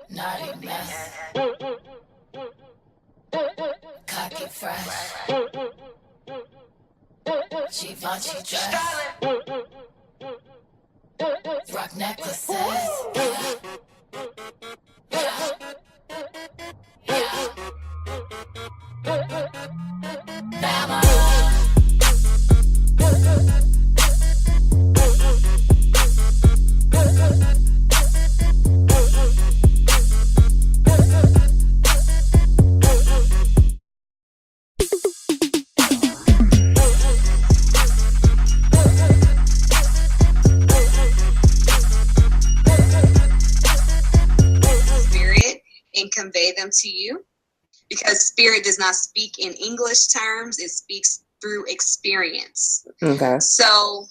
Naughty mess. Cocky fresh. Givenchy dress. Rock necklaces. Yeah. Yeah. Yeah. Bama. And convey them to you, because spirit does not speak in English terms, it speaks through experience. Okay. So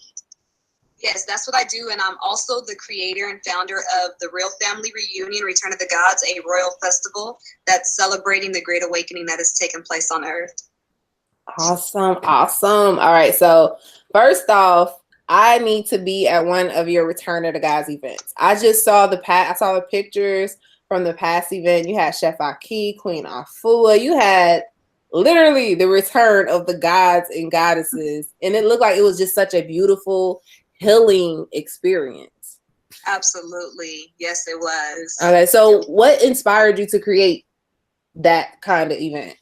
yes, that's what I do, and I'm also the creator and founder of the Real Family Reunion Return of the Gods, a royal festival that's celebrating the great awakening that has taken place on earth. Awesome. All right, so first off, I need to be at one of your Return of the Gods events. I just saw the pictures from the past event. You had Chef Aki, Queen Afua. You had literally the return of the gods and goddesses. And it looked like it was just such a beautiful healing experience. Absolutely. Yes, it was. Okay, so what inspired you to create that kind of event?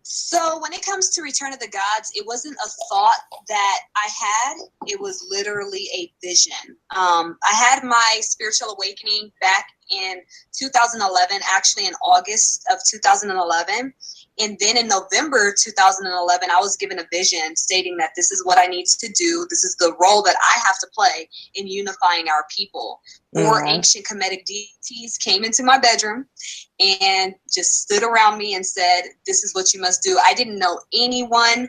So when it comes to Return of the Gods, it wasn't a thought that I had. It was literally a vision. I had my spiritual awakening back in 2011, actually in August of 2011. And then in November 2011, I was given a vision stating that this is what I need to do. This is the role that I have to play in unifying our people. Four ancient Kemetic deities came into my bedroom and just stood around me and said, this is what you must do. I didn't know anyone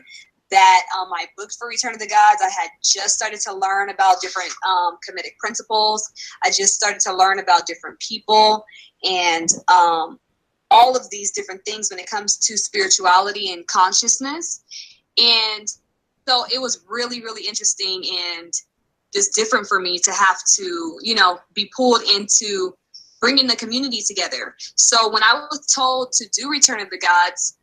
that I booked for Return of the Gods. I had just started to learn about different Kemetic principles. I just started to learn about different people and all of these different things when it comes to spirituality and consciousness. And so it was really, really interesting and just different for me to have to, be pulled into bringing the community together. So when I was told to do Return of the Gods,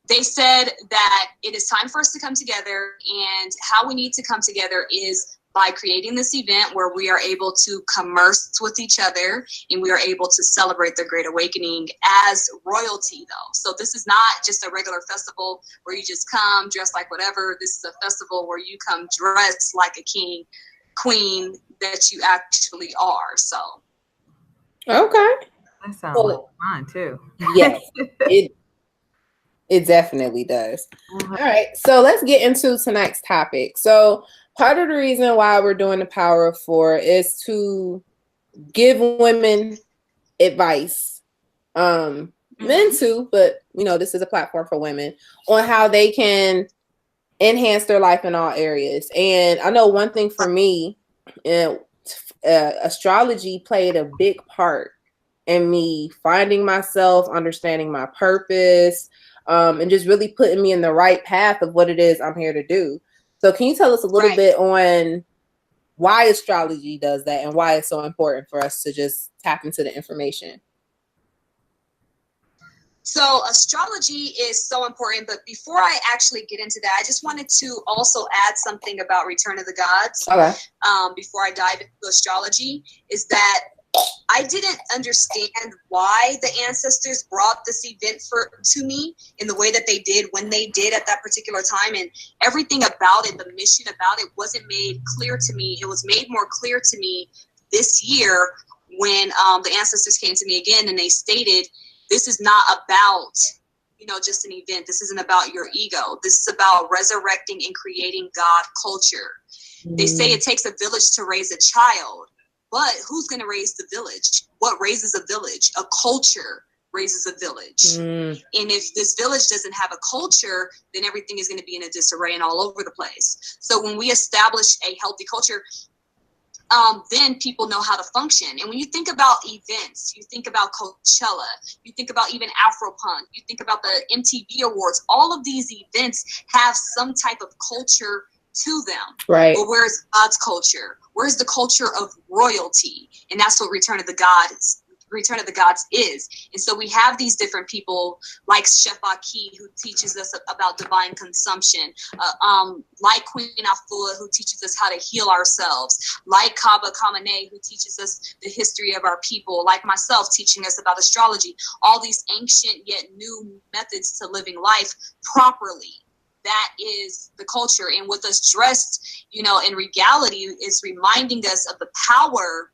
they said that it is time for us to come together, and how we need to come together is by creating this event where we are able to commerce with each other and we are able to celebrate the Great Awakening as royalty, though. So this is not just a regular festival where you just come dressed like whatever. This is a festival where you come dressed like a king, queen that you actually are. So. Okay. That sounds like fun too. Yes, it definitely does. All right, so let's get into tonight's topic. So part of the reason why we're doing the Power of Four is to give women advice, men too, but this is a platform for women, on how they can enhance their life in all areas. And I know one thing for me, astrology played a big part in me finding myself, understanding my purpose, and just really putting me in the right path of what it is I'm here to do. So can you tell us a little bit on why astrology does that and why it's so important for us to just tap into the information? So astrology is so important, but before I actually get into that, I just wanted to also add something about Return of the Gods. Okay. Before I dive into astrology, is that I didn't understand why the ancestors brought this event to me in the way that they did, when they did at that particular time. And everything about it, the mission about it, wasn't made clear to me. It was made more clear to me this year when the ancestors came to me again and they stated, this is not about, just an event. This isn't about your ego. This is about resurrecting and creating God culture. They say it takes a village to raise a child. But who's going to raise the village? What raises a village? A culture raises a village. And if this village doesn't have a culture, then everything is going to be in a disarray and all over the place. So when we establish a healthy culture, then people know how to function. And when you think about events, you think about Coachella, you think about even Afropunk, you think about the MTV Awards, all of these events have some type of culture to them. Right. But where's God's culture? Where's the culture of royalty? And that's what Return of the Gods is. And so we have these different people like Chef Aki, who teaches us about divine consumption, like Queen Afua, who teaches us how to heal ourselves, like Kaba Kamene, who teaches us the history of our people, like myself, teaching us about astrology, all these ancient yet new methods to living life properly. That is the culture. And with us dressed, in regality, is reminding us of the power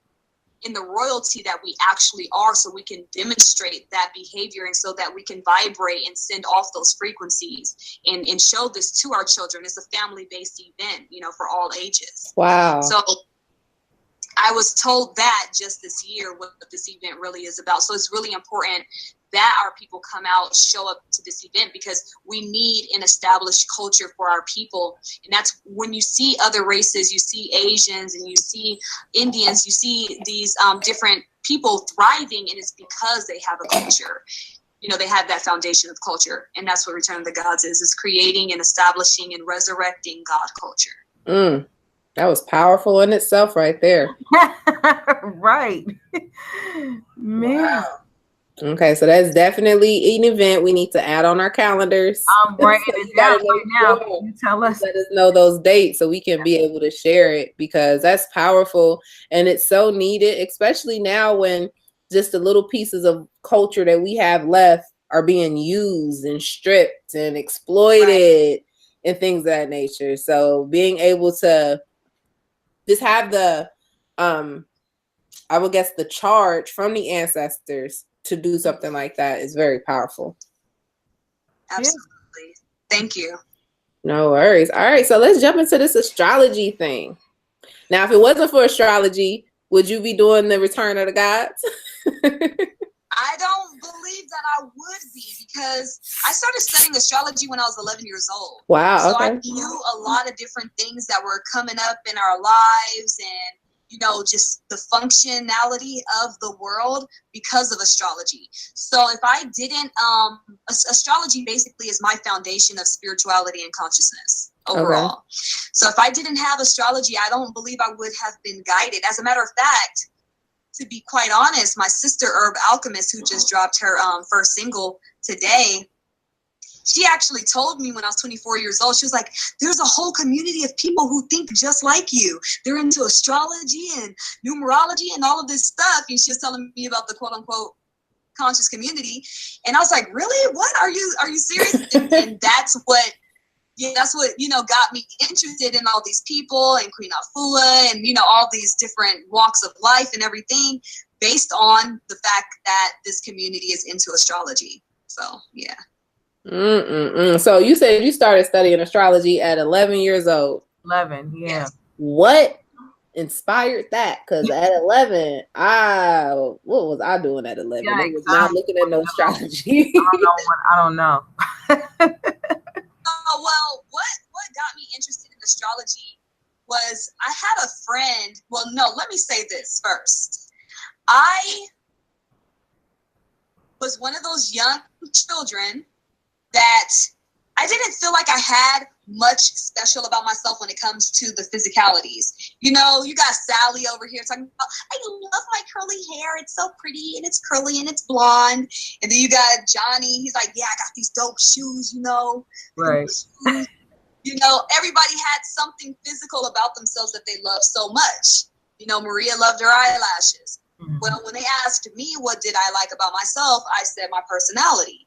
in the royalty that we actually are, so we can demonstrate that behavior, and so that we can vibrate and send off those frequencies and show this to our children. It's a family-based event, for all ages. Wow. So I was told that just this year what this event really is about. So it's really important that our people come out, show up to this event, because we need an established culture for our people. And that's when you see other races, you see Asians and you see Indians, you see these different people thriving, and it's because they have a culture. They have that foundation of culture. And that's what Return of the Gods is creating and establishing and resurrecting God culture. That was powerful in itself right there. Right. Man. Wow. Okay, so that's definitely an event we need to add on our calendars. I'm writing it down right now. You tell us. Let us know those dates so we can be able to share it, because that's powerful and it's so needed, especially now when just the little pieces of culture that we have left are being used and stripped and exploited and things of that nature. So being able to just have the, I would guess, the charge from the ancestors to do something like that is very powerful. Absolutely. Thank you. No worries. All right, so let's jump into this astrology thing. Now, if it wasn't for astrology, would you be doing the Return of the Gods? I don't believe that I would be, because I started studying astrology when I was 11 years old. Wow. So Okay. I knew a lot of different things that were coming up in our lives, and just the functionality of the world because of astrology. So if I didn't, astrology basically is my foundation of spirituality and consciousness overall. Okay. So if I didn't have astrology, I don't believe I would have been guided. As a matter of fact, to be quite honest, my sister Herb Alchemist, who just dropped her first single today, she actually told me when I was 24 years old, she was like, there's a whole community of people who think just like you. They're into astrology and numerology and all of this stuff. And she was telling me about the quote unquote conscious community. And I was like, really? What? Are you serious? And that's what, got me interested in all these people and Queen Afua and, all these different walks of life and everything, based on the fact that this community is into astrology. So, yeah. So you said you started studying astrology at 11 years old. 11, yeah. Yes. What inspired that? Because at 11, what was I doing at 11? I was not looking at no astrology. I don't know. Well, what got me interested in astrology was I had a friend. Well, no, let me say this first. I was one of those young children that I didn't feel like I had much special about myself when it comes to the physicalities. You got Sally over here talking about, I love my curly hair. It's so pretty and it's curly and it's blonde. And then you got Johnny. He's like, yeah, I got these dope shoes, Right. Everybody had something physical about themselves that they loved so much. Maria loved her eyelashes. Mm-hmm. Well, when they asked me what did I like about myself, I said my personality.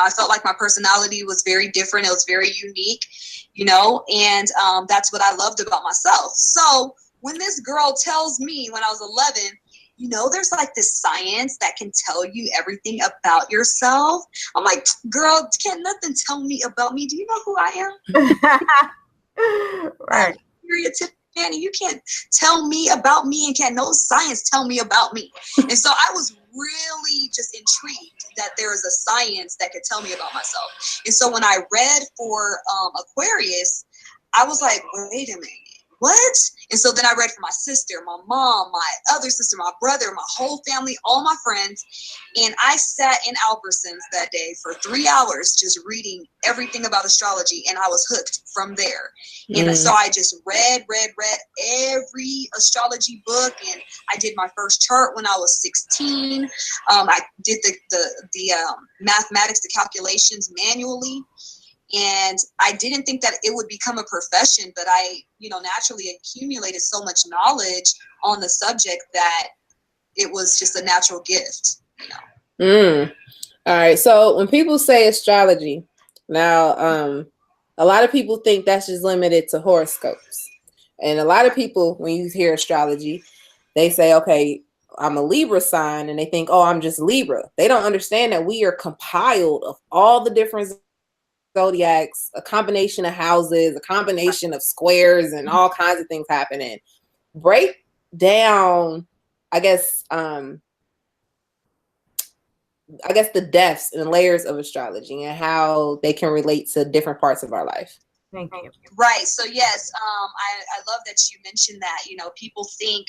I felt like my personality was very different. It was very unique, and that's what I loved about myself. So when this girl tells me when I was 11, there's like this science that can tell you everything about yourself. I'm like, girl, can't nothing tell me about me. Do you know who I am? Right. Tiffany, you can't tell me about me, and can't no science tell me about me. And so I was really just intrigued that there is a science that could tell me about myself. And so when I read for Aquarius, I was like, wait a minute. what? And so then I read for my sister, my mom, my other sister, my brother, my whole family, all my friends. And I sat in Albertsons that day for 3 hours just reading everything about astrology. And I was hooked from there. And so I just read every astrology book. And I did my first chart when I was 16. I did the mathematics, the calculations manually. And I didn't think that it would become a profession, but I, naturally accumulated so much knowledge on the subject that it was just a natural gift, All right. So when people say astrology, now, a lot of people think that's just limited to horoscopes. And a lot of people, when you hear astrology, they say, okay, I'm a Libra sign, and they think, oh, I'm just Libra. They don't understand that we are compiled of all the different zodiacs, a combination of houses, a combination of squares, and all kinds of things happening. Break down, I guess the depths and layers of astrology and how they can relate to different parts of our life. Thank you. Right. So yes, I love that you mentioned that. People think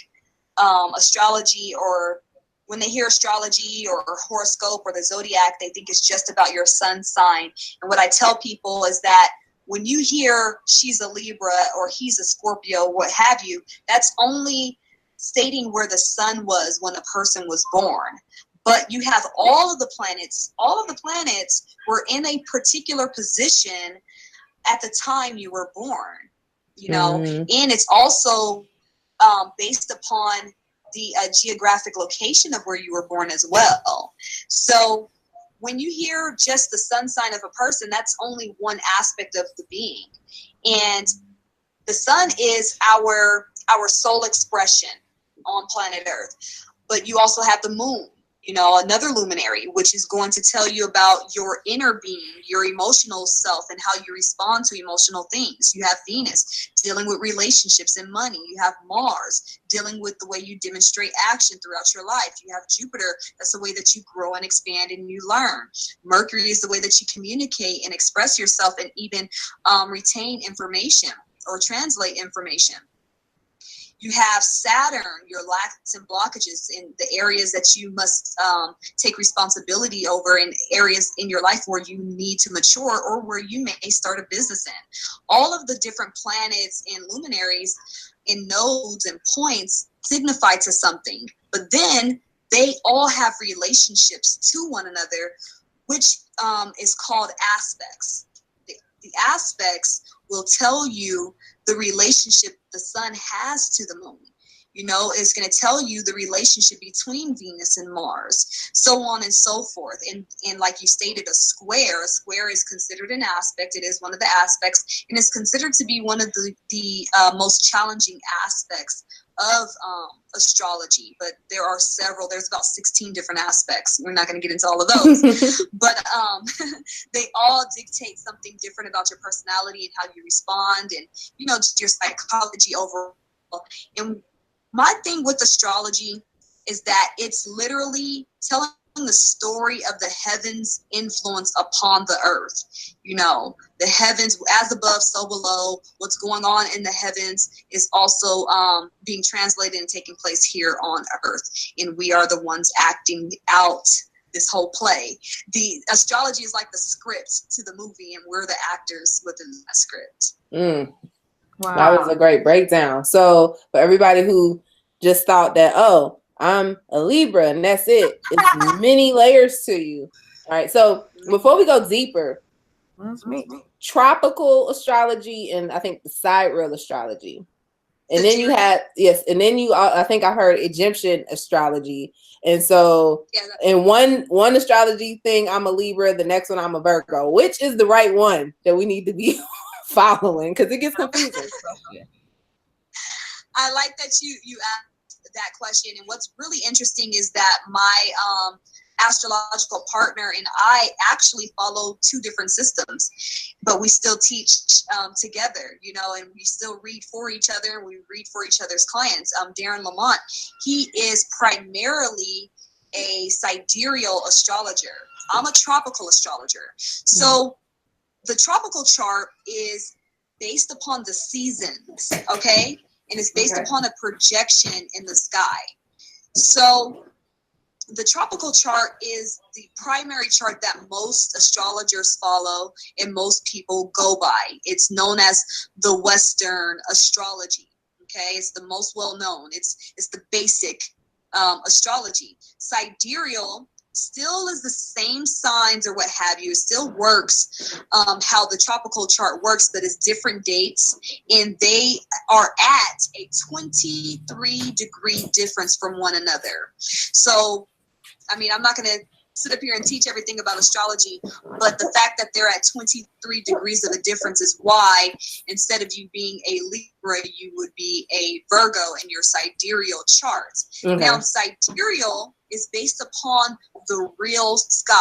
astrology, or when they hear astrology or horoscope or the zodiac, they think it's just about your sun sign. And what I tell people is that when you hear she's a Libra or he's a Scorpio, what have you, that's only stating where the sun was when a person was born. But you have all of the planets were in a particular position at the time you were born, and it's also based upon the geographic location of where you were born as well. So when you hear just the sun sign of a person, that's only one aspect of the being. And the sun is our soul expression on planet Earth. But you also have the moon, another luminary, which is going to tell you about your inner being, your emotional self, and how you respond to emotional things. You have Venus dealing with relationships and money. You have Mars dealing with the way you demonstrate action throughout your life. You have Jupiter, that's the way that you grow and expand and you learn. Mercury is the way that you communicate and express yourself and even retain information or translate information. You have Saturn, your lacks and blockages in the areas that you must take responsibility over, in areas in your life where you need to mature or where you may start a business in. All of the different planets and luminaries and nodes and points signify to something, but then they all have relationships to one another, which is called aspects. The aspects will tell you the relationship the sun has to the moon. It's going to tell you the relationship between Venus and Mars, so on and so forth. And like you stated, a square is considered an aspect. It is one of the aspects, and it's considered to be one of the most challenging aspects of astrology. But there are several. There's about 16 different aspects. We're not going to get into all of those, but they all dictate something different about your personality and how you respond, and just your psychology overall. And my thing with astrology is that it's literally telling the story of the heavens' influence upon the earth. The heavens, as above, so below. What's going on in the heavens is also being translated and taking place here on earth. And we are the ones acting out this whole play. The astrology is like the script to the movie, and we're the actors within that script. Wow. That was a great breakdown. So for everybody who just thought that, oh, I'm a Libra and that's it, it's many layers to you. All right. So before we go deeper, tropical astrology and I think the sidereal astrology. And then you had, I think I heard Egyptian astrology. And so in one astrology thing, I'm a Libra, the next one I'm a Virgo. Which is the right one that we need to be following? Because it gets confusing. I like that you asked that question. And what's really interesting is that my astrological partner and I actually follow two different systems, but we still teach together, and we still read for each other, and we read for each other's clients. Darren Lamont, he is primarily a sidereal astrologer. I'm a tropical astrologer. So the tropical chart is based upon the seasons, okay? And it's based upon a projection in the sky. So the tropical chart is the primary chart that most astrologers follow and most people go by. It's known as the Western astrology. Okay, it's the most well known. It's the basic astrology. Sidereal still is the same signs or what have you. It still works how the tropical chart works, but it's different dates, and they are at a 23-degree difference from one another. So, I mean, I'm not going to sit up here and teach everything about astrology, but the fact that they're at 23 degrees of a difference is why instead of you being a Libra, you would be a Virgo in your sidereal chart. Okay. Now, sidereal is based upon the real sky.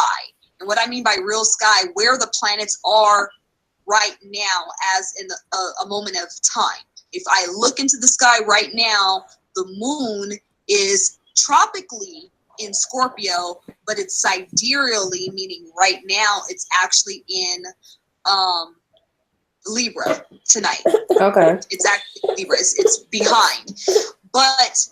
And what I mean by real sky, where the planets are right now as in a moment of time. If I look into the sky right now, the moon is tropically in Scorpio, but it's sidereally, meaning right now it's actually in Libra tonight. Okay. It's actually Libra. It's behind. But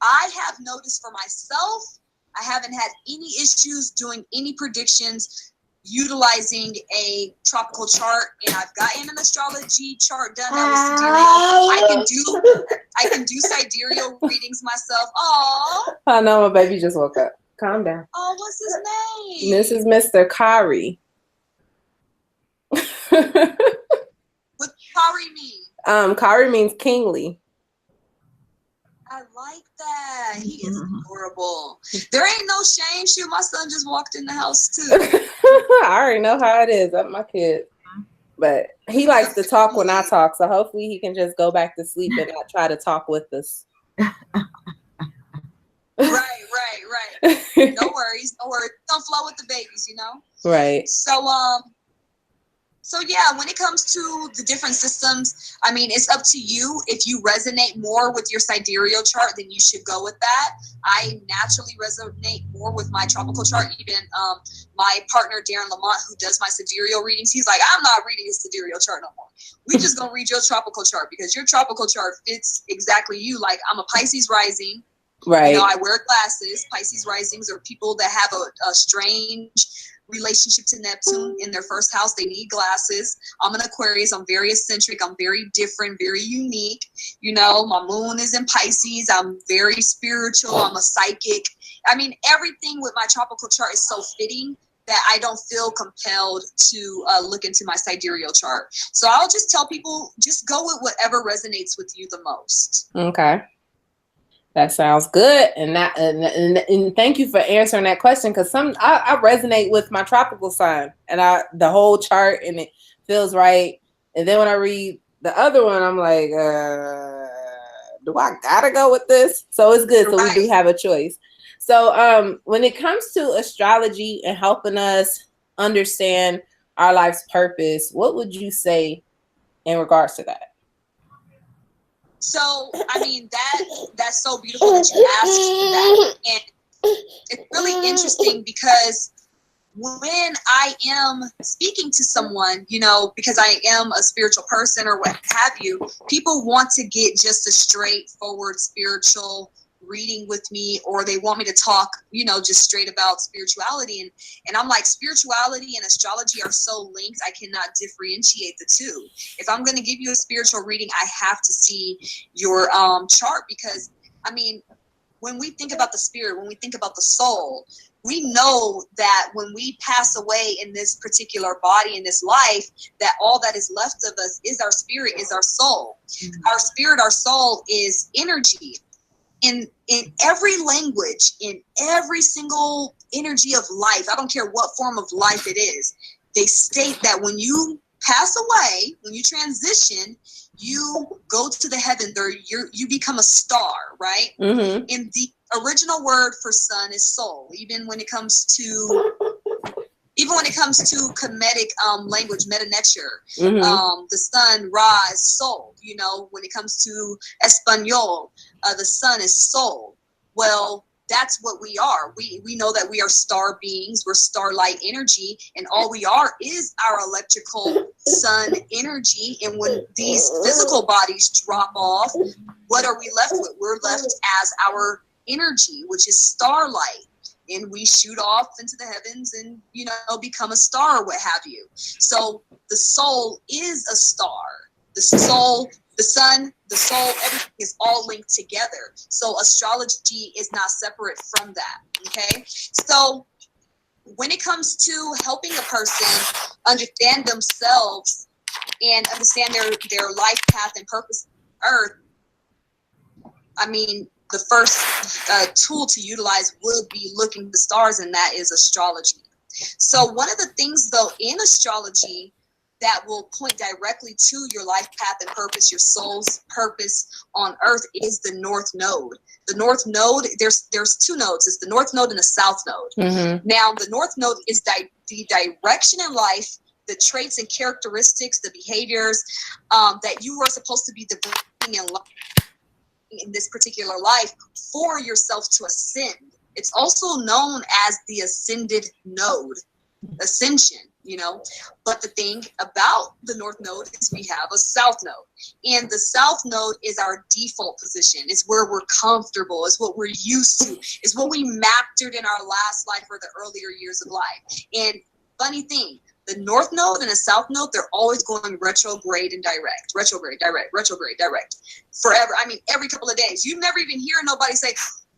I have noticed for myself, I haven't had any issues doing any predictions utilizing a tropical chart, and I've gotten an astrology chart done that was sidereal. I can do sidereal readings myself. Oh, I know, my baby just woke up. Calm down. Oh, what's his name? This is Mr. Kari. What Kari mean? Kari means kingly. I like that. He is adorable. There ain't no shame. Shoot, my son just walked in the house too. I already know how it is. I'm my kid. But he likes to talk when I talk, so hopefully he can just go back to sleep and not try to talk with us. Right. No worries. Don't flow with the babies, you know? Right. So yeah, when it comes to the different systems, I mean, it's up to you. If you resonate more with your sidereal chart, then you should go with that. I naturally resonate more with my tropical chart. Even my partner, Darren Lamont, who does my sidereal readings, he's like, I'm not reading a sidereal chart no more. We just gonna read your tropical chart because your tropical chart fits exactly you. Like, I'm a Pisces rising. Right. You know, I wear glasses. Pisces risings are people that have a strange relationship to Neptune in their first house. They need glasses. I'm an Aquarius. I'm very eccentric. I'm very different, very unique. You know, my moon is in Pisces. I'm very spiritual. I'm a psychic. I mean, everything with my tropical chart is so fitting that I don't feel compelled to look into my sidereal chart. So I'll just tell people, just go with whatever resonates with you the most. Okay. That sounds good, and thank you for answering that question, because I resonate with my tropical sign and the whole chart, and it feels right. And then when I read the other one, I'm like, do I gotta go with this? So it's good. So we do have a choice. So when it comes to astrology and helping us understand our life's purpose, what would you say in regards to that? So, I mean, that's so beautiful that you asked that. And it's really interesting because when I am speaking to someone, you know, because I am a spiritual person or what have you, people want to get just a straightforward spiritual reading with me, or they want me to talk, you know, just straight about spirituality. And I'm like, spirituality and astrology are so linked, I cannot differentiate the two. If I'm going to give you a spiritual reading, I have to see your chart, because, I mean, when we think about the spirit, when we think about the soul, we know that when we pass away in this particular body, in this life, that all that is left of us is our spirit, is our soul. Mm-hmm. Our spirit, our soul is energy. In every language, in every single energy of life, I don't care what form of life it is, they state that when you pass away, when you transition, you go to the heavens, or you become a star, right? Mm-hmm. And the original word for sun is soul. Even when it comes to Kemetic language, meta nature, mm-hmm. The sun, Ra, is soul. You know, when it comes to Espanol, the sun is soul. Well, that's what we are. We know that we are star beings. We're starlight energy, and all we are is our electrical sun energy. And when these physical bodies drop off, what are we left with? We're left as our energy, which is starlight. And we shoot off into the heavens and, you know, become a star or what have you. So the soul is a star. The soul, the sun, the soul, everything is all linked together. So astrology is not separate from that. Okay. So when it comes to helping a person understand themselves and understand their life path and purpose on Earth, I mean, the first tool to utilize would be looking at the stars, and that is astrology. So one of the things, though, in astrology that will point directly to your life path and purpose, your soul's purpose on Earth, is the North Node. The North Node, there's two nodes. It's the North Node and the South Node. Mm-hmm. Now, the North Node is the direction in life, the traits and characteristics, the behaviors that you are supposed to be developing in this particular life for yourself to ascend. It's also known as the ascended node, ascension, you know. But the thing about the North Node is we have a South Node. And the South Node is our default position. It's where we're comfortable. It's what we're used to. It's what we mastered in our last life or the earlier years of life. And funny thing, the North Node and the South Node, they're always going retrograde and direct. Retrograde, direct. Forever. I mean, every couple of days. You never even hear nobody say,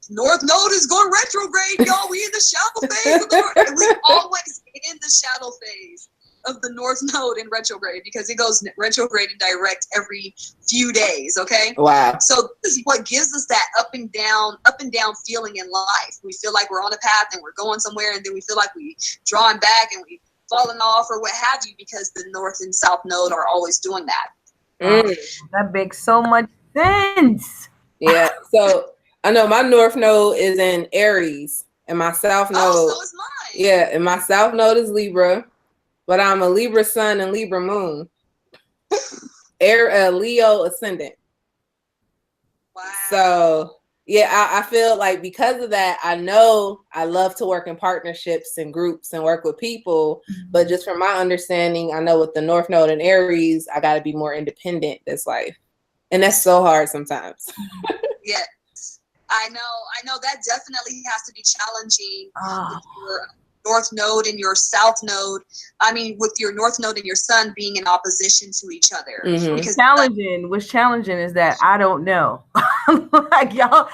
North Node is going retrograde, y'all. We in the shadow phase of the North. We always in the shadow phase of the North Node in retrograde, because it goes retrograde and direct every few days. Okay. Wow. So this is what gives us that up and down feeling in life. We feel like we're on a path and we're going somewhere, and then we feel like we drawing back and we falling off or what have you, because the North and South Node are always doing that. That makes so much sense. Yeah. So I know my North Node is in Aries, and my South Node. Oh, so is mine. Yeah, and my South Node is Libra, but I'm a Libra Sun and Libra Moon. Leo Ascendant. Wow. So yeah, I feel like because of that, I know I love to work in partnerships and groups and work with people. But just from my understanding, I know with the North Node and Aries, I got to be more independent this life. And that's so hard sometimes. Yes, I know that definitely has to be challenging with your North Node and your South Node. I mean, with your North Node and your Sun being in opposition to each other. Mm-hmm. Because what's challenging is that I don't know. Like y'all,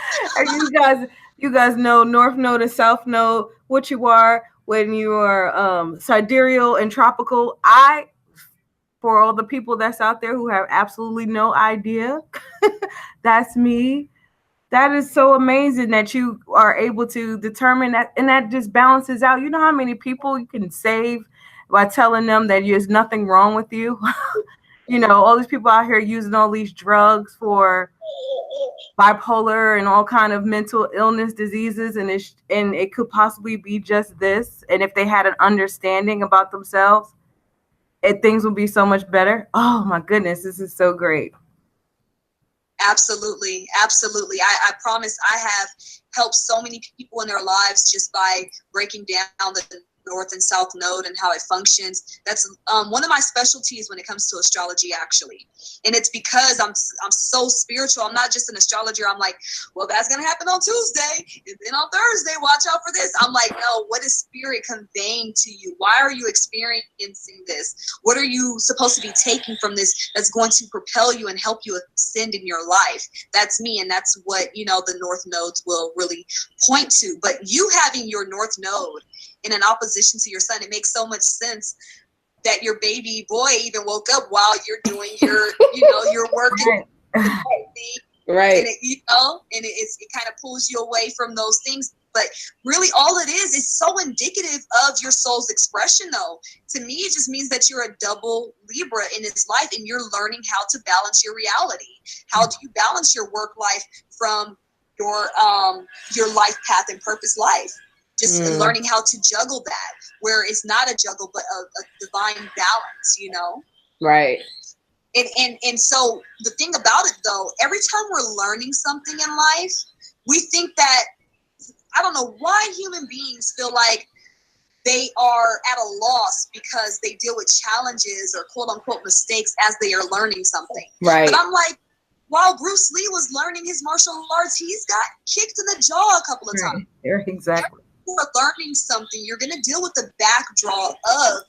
you guys know North Node and South Node, what you are when you are sidereal and tropical. For all the people that's out there who have absolutely no idea, that's me. That is so amazing that you are able to determine that, and that just balances out. You know how many people you can save by telling them that there's nothing wrong with you? You know, all these people out here using all these drugs for bipolar and all kind of mental illness diseases, and it could possibly be just this. And if they had an understanding about themselves, things will be so much better. Oh my goodness, this is so great. Absolutely. I promise I have helped so many people in their lives just by breaking down the North and South Node and how it functions. That's one of my specialties when it comes to astrology, actually. And it's because I'm so spiritual. I'm not just an astrologer. I'm like, well, that's going to happen on Tuesday. And then on Thursday, watch out for this. I'm like, no, what is spirit conveying to you? Why are you experiencing this? What are you supposed to be taking from this that's going to propel you and help you ascend in your life? That's me. And that's what, the North Nodes will really point to. But you having your North Node in an opposition to your Sun, it makes so much sense that your baby boy even woke up while you're doing your, you're working. Right. And it kind of pulls you away from those things. But really all it is so indicative of your soul's expression, though. To me, it just means that you're a double Libra in this life, and you're learning how to balance your reality. How do you balance your work life from your life path and purpose life? Just learning how to juggle that, where it's not a juggle, but a divine balance, Right. And so the thing about it, though, every time we're learning something in life, we think that, I don't know why human beings feel like they are at a loss because they deal with challenges or quote unquote mistakes as they are learning something. Right. But I'm like, while Bruce Lee was learning his martial arts, he's got kicked in the jaw a couple of times. Exactly. When you're learning something, you're going to deal with the backdraw of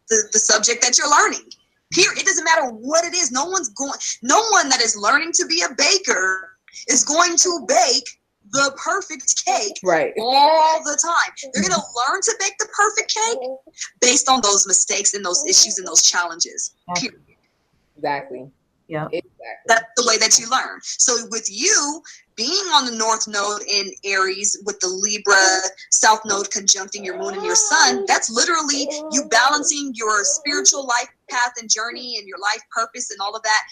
the subject that you're learning. Here, it doesn't matter what it is. No one that is learning to be a baker is going to bake the perfect cake all the time. They're going to learn to bake the perfect cake based on those mistakes and those issues and those challenges. Period. Exactly. Yeah. Exactly. That's the way that you learn. So with you being on the North Node in Aries with the Libra South Node conjuncting your moon and your sun, that's literally you balancing your spiritual life path and journey and your life purpose and all of that,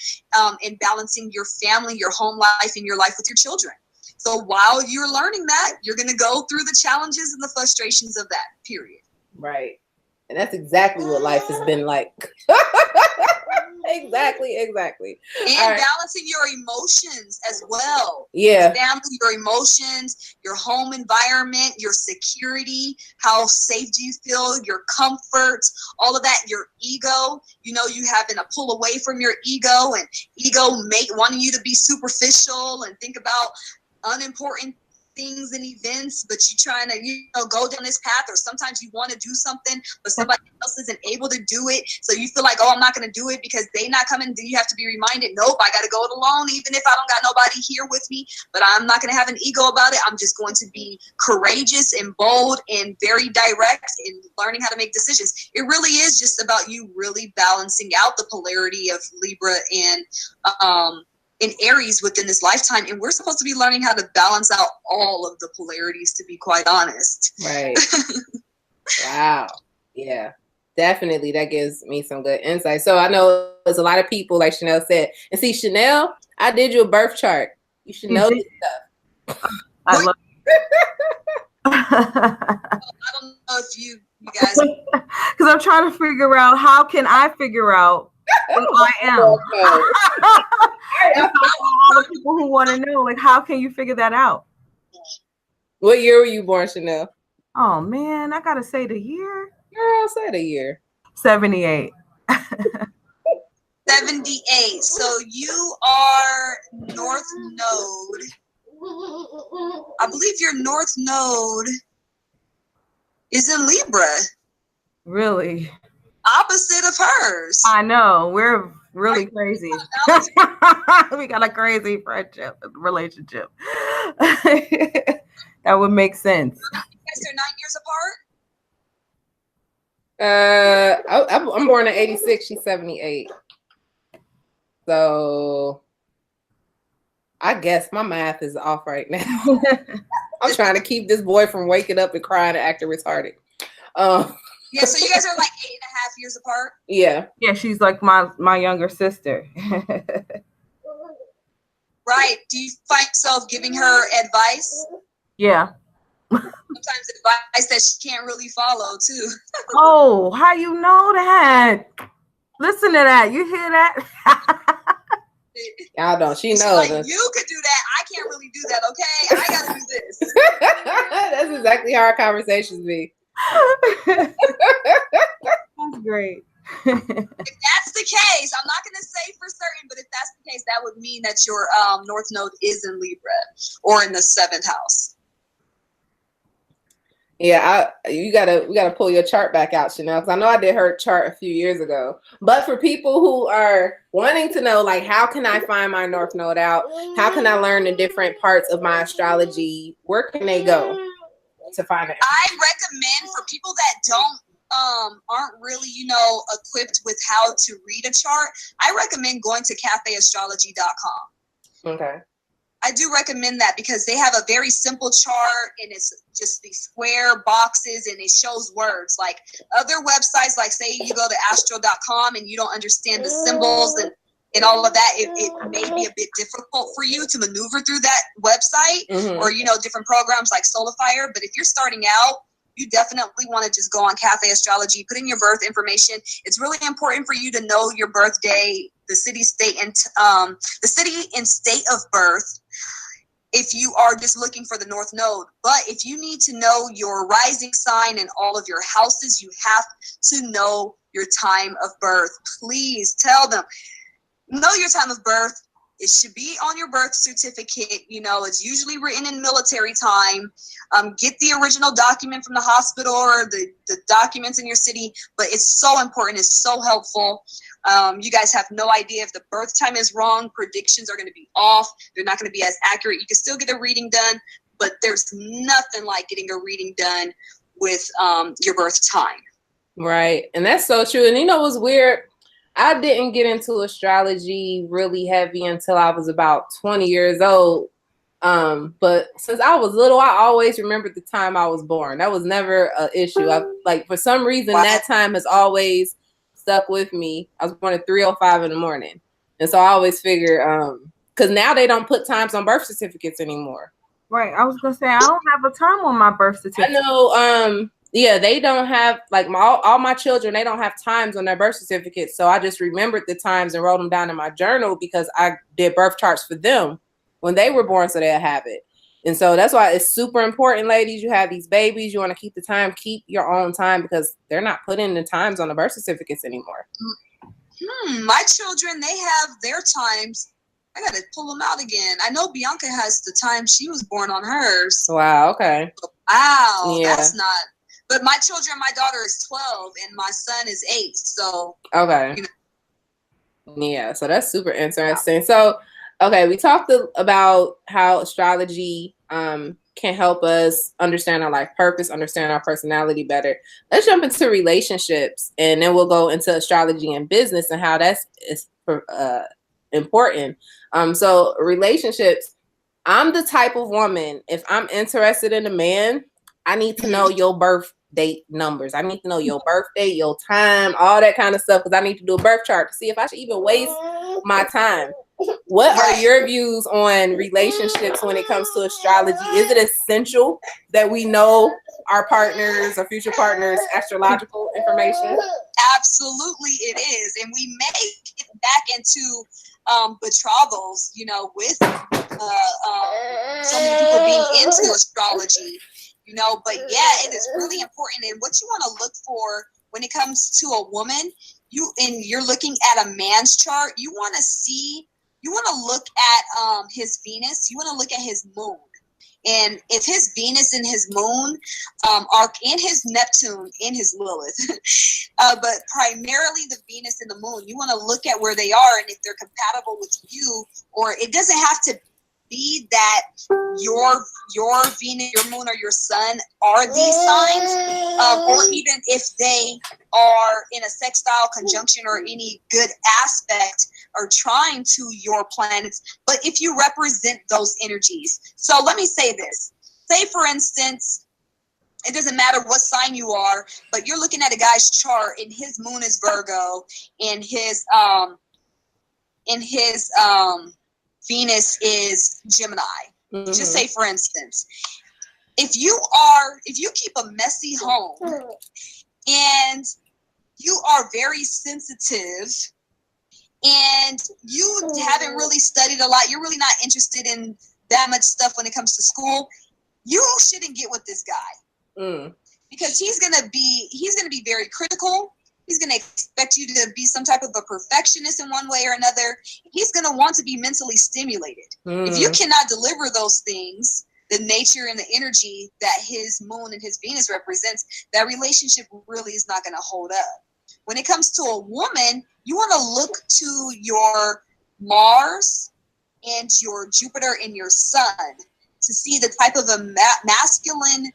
and balancing your family, your home life, and your life with your children. So while you're learning that, you're going to go through the challenges and the frustrations of that, period. Right. And that's exactly what life has been like. Exactly. And balancing your emotions as well. Yeah. Your family, your emotions, your home environment, your security, how safe do you feel, your comfort, all of that, your ego. You know, you having to pull away from your ego and wanting you to be superficial and think about unimportant things and events, but you trying to, go down this path, or sometimes you want to do something, but somebody else isn't able to do it. So you feel like, oh, I'm not going to do it because they not coming. Then you have to be reminded, nope, I got to go it alone, even if I don't got nobody here with me, but I'm not going to have an ego about it. I'm just going to be courageous and bold and very direct in learning how to make decisions. It really is just about you really balancing out the polarity of Libra and, in Aries within this lifetime, and we're supposed to be learning how to balance out all of the polarities, to be quite honest. Right. Wow. Yeah, definitely. That gives me some good insight. So I know there's a lot of people, like Chanel said, and see, Chanel, I did you a birth chart. You should know this stuff. I love I don't know if you guys, because I'm trying to figure out how can I figure out who I am. All the people who want to know, like, how can you figure that out? What year were you born, Chanel? Oh man, I gotta say the year. Girl, say the year. 78. 78. So you are North Node. I believe your North Node is in Libra. Really? Opposite of hers. I know. We're really crazy. We got a crazy relationship. That would make sense. You guys are 9 years apart? I'm born in 86. She's 78. So I guess my math is off right now. I'm trying to keep this boy from waking up and crying and acting retarded. Yeah, so you guys are like 8.5 years apart? Yeah. Yeah, she's like my younger sister. Right. Do you find yourself giving her advice? Yeah. Sometimes advice that she can't really follow too. Oh, how you know that? Listen to that. You hear that? Y'all don't. She She's knows. like, you could do that. I can't really do that, okay? I gotta do this. That's exactly how our conversations be. That's great. If that's the case, I'm not going to say for certain, but if that's the case, that would mean that your North Node is in Libra or in the 7th house. Yeah, we gotta pull your chart back out, Chanel, because I know I did her chart a few years ago. But for people who are wanting to know, like, how can I find my North Node out? How can I learn the different parts of my astrology? Where can they go to find it? I recommend for people that aren't really, equipped with how to read a chart, I recommend going to cafeastrology.com. Okay. I do recommend that because they have a very simple chart and it's just these square boxes and it shows words. Like other websites, like say you go to astro.com and you don't understand the symbols and all of that, it may be a bit difficult for you to maneuver through that website or, different programs like Solifire. But if you're starting out, you definitely want to just go on Cafe Astrology, put in your birth information. It's really important for you to know your birthday, the city, state, and state of birth. if you are just looking for the North Node. But if you need to know your rising sign and all of your houses, you have to know your time of birth. Please tell them, know your time of birth. It should be on your birth certificate. You know, it's usually written in military time. Get the original document from the hospital or the documents in your city. But it's so important. It's so helpful. You guys have no idea if the birth time is wrong. Predictions are going to be off. They're not going to be as accurate. You can still get a reading done, but there's nothing like getting a reading done with your birth time. Right. And that's so true. And you know what's weird? I didn't get into astrology really heavy until I was about 20 years old. But since I was little, I always remembered the time I was born. That was never an issue. Like for some reason, that time has always stuck with me. I was born at 3:05 in the morning. And so I always figure, because now they don't put times on birth certificates anymore. Right. I was going to say, I don't have a time on my birth certificate. I know, yeah, they don't have, like, all my children, they don't have times on their birth certificates. So I just remembered the times and wrote them down in my journal because I did birth charts for them when they were born, so they'll have it. And so that's why it's super important, ladies. You have these babies, you want to keep the time, keep your own time, because they're not putting the times on the birth certificates anymore. My children, they have their times. I got to pull them out again. I know Bianca has the time she was born on hers. Wow, okay. Wow, yeah. That's not. But my children, my daughter is 12 and my son is 8. So, okay. You know. Yeah, so that's super interesting. So, okay, we talked about how astrology can help us understand our life purpose, understand our personality better. Let's jump into relationships, and then we'll go into astrology and business and how that's important. So relationships, I'm the type of woman, if I'm interested in a man, I need to know your birth date numbers. I need to know your birthday, your time, all that kind of stuff, because I need to do a birth chart to see if I should even waste my time. What are your views on relationships when it comes to astrology? Is it essential that we know our partners or future partners' astrological information? Absolutely it is. And we may get back into betrothals, you know, with so many people being into astrology, you know, but yeah, it is really important. And what you want to look for when it comes to a woman, you're looking at a man's chart, you want to look at his Venus, you want to look at his moon. And if his Venus and his moon are in his Neptune, in his Lilith, but primarily the Venus and the moon, you want to look at where they are and if they're compatible with you, or it doesn't have to be that your Venus, your moon, or your sun are these signs, or even if they are in a sextile conjunction or any good aspect or trying to your planets, but if you represent those energies. So let me say this. Say, for instance, it doesn't matter what sign you are, but you're looking at a guy's chart and his moon is Virgo and his Venus is Gemini. Mm-hmm. Just say, for instance, if you keep a messy home and you are very sensitive and you haven't really studied a lot, you're really not interested in that much stuff when it comes to school, you shouldn't get with this guy. Because he's gonna be very critical. He's going to expect you to be some type of a perfectionist in one way or another. He's going to want to be mentally stimulated. If you cannot deliver those things, the nature and the energy that his moon and his Venus represents, that relationship really is not going to hold up. When it comes to a woman, you want to look to your Mars and your Jupiter and your Sun to see the type of a masculine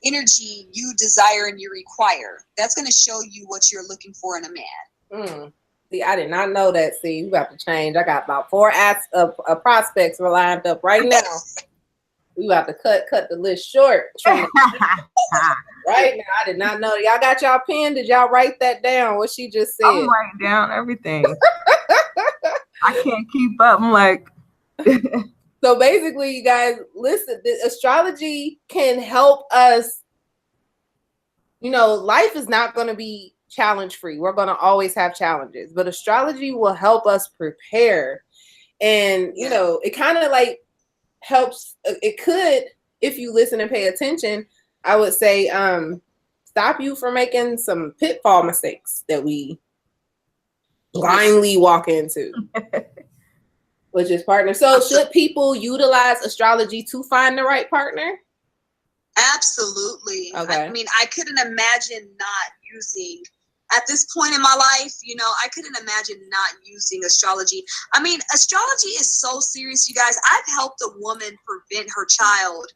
energy you desire and you require. That's going to show you what you're looking for in a man. See, I did not know that. See, you have to change. I got about 4 prospects lined up right now. We about to cut the list short. Right now, I did not know. Y'all got y'all pen? Did y'all write that down? What she just said? I'm writing down everything. I can't keep up. I'm like. So basically, you guys, listen, the astrology can help us. You know, life is not going to be challenge-free. We're going to always have challenges, but astrology will help us prepare. And, you know, it kind of like helps. It could, if you listen and pay attention, I would say stop you from making some pitfall mistakes that we blindly walk into, which is partner. So should people utilize astrology to find the right partner? Absolutely. Okay. I mean, I couldn't imagine not using, at this point in my life, you know, I couldn't imagine not using astrology. I mean, astrology is so serious, you guys. I've helped a woman prevent her child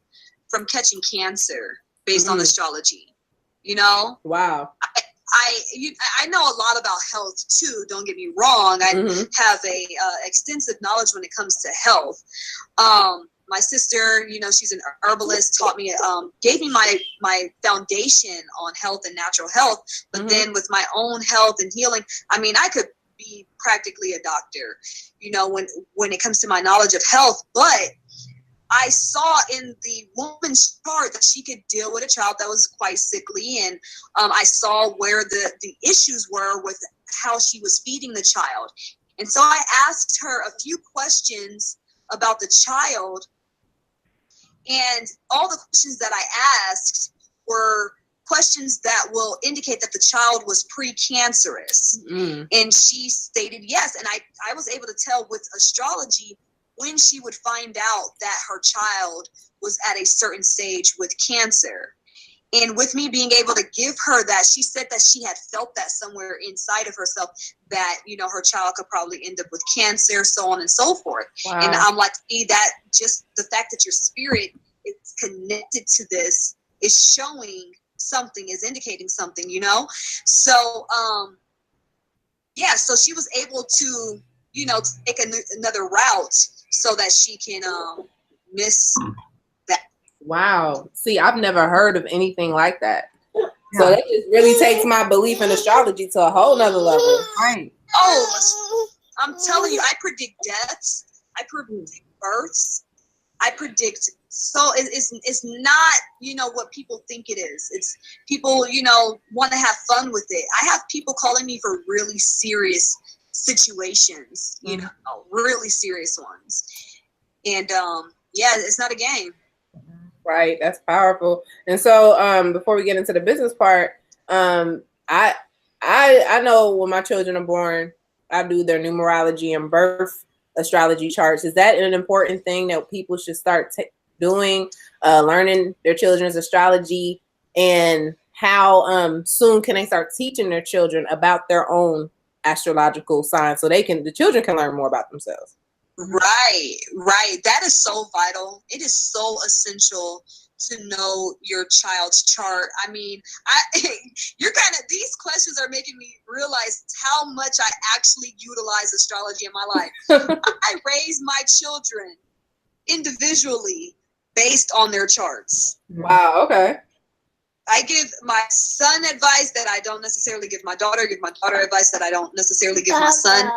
from catching cancer based on astrology. You know? Wow. I know a lot about health too. Don't get me wrong. I have a extensive knowledge when it comes to health. My sister, you know, she's an herbalist, taught me, gave me my foundation on health and natural health. But then with my own health and healing, I mean, I could be practically a doctor, you know, when it comes to my knowledge of health. But I saw in the woman's chart that she could deal with a child that was quite sickly. And I saw where the issues were with how she was feeding the child. And so I asked her a few questions about the child. And all the questions that I asked were questions that will indicate that the child was precancerous. And she stated yes. And I was able to tell with astrology when she would find out that her child was at a certain stage with cancer. And with me being able to give her that, she said that she had felt that somewhere inside of herself, that, you know, her child could probably end up with cancer, so on and so forth. Wow. And I'm like, see, that just the fact that your spirit is connected to this is showing something, is indicating something, you know? So, yeah, so she was able to, you know, take another route so that she can miss that. Wow. See, I've never heard of anything like that. Yeah. So that just really takes my belief in astrology to a whole nother level. Right. Oh, I'm telling you, I predict deaths. I predict births. I predict. So it's not, you know, what people think it is. It's people, you know, want to have fun with it. I have people calling me for really serious situations, you know, really serious ones. And yeah, it's not a game. Right. That's powerful. And so before we get into the business part, I know when my children are born, I do their numerology and birth astrology charts. Is that an important thing that people should start doing, learning their children's astrology, and how soon can they start teaching their children about their own astrological signs so the children can learn more about themselves? Right. That is so vital. It is so essential to know your child's chart. I mean, these questions are making me realize how much I actually utilize astrology in my life. I raise my children individually based on their charts. Wow. Okay. I give my son advice that I don't necessarily give my daughter, give my daughter advice that I don't necessarily give my son.